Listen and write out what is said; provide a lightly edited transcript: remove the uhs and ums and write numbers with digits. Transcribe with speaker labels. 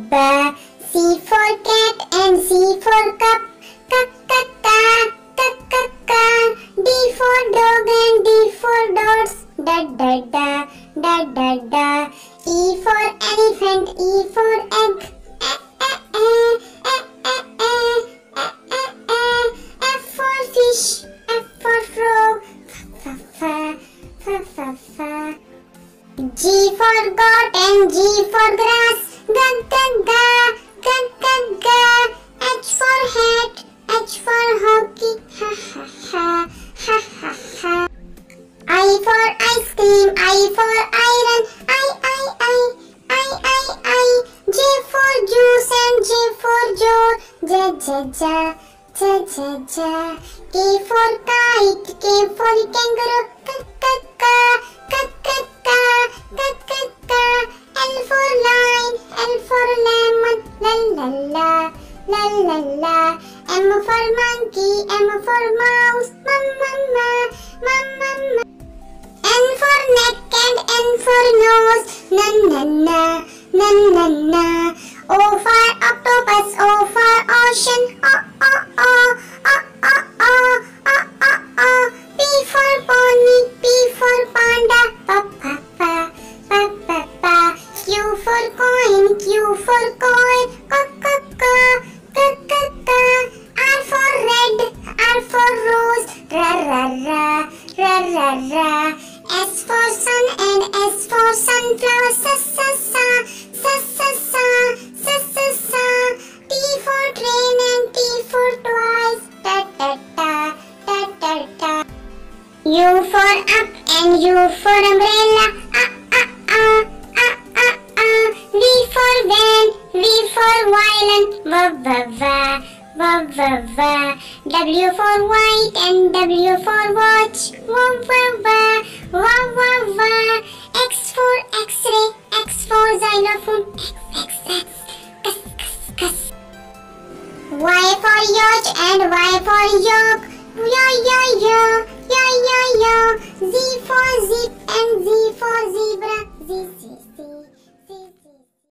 Speaker 1: ba. C for cat and C for cup. Ka. D for dog and D for dogs. Da. E for elephant, E for egg. F for fish, F for frog. Fa. G for goat and G for grass. Ga. H for hat, H for hockey. Ha. I for ice cream, I for iron. I. J for juice and J for joe. Ja. K for kite, K for kangaroo. Ka. L for lion, L for lemon. La. M for monkey, M for mouse. Mama. N for neck and N for nose. Na. O for octopus, O for ocean. P for pony, P for panda. Pa. Q for coin, Q for coin. R for red, R for rose. Ra. S for sun and S for sunflower. Sa. T for train and T for toys. Da. U for up and U for umbrella. V for van, V for violin. Va. W for white and W for watch. Va. X for X-ray, X for xylophone. X. Y for yacht and Y for yolk. Yo. Z for zip and Z for zebra. Z.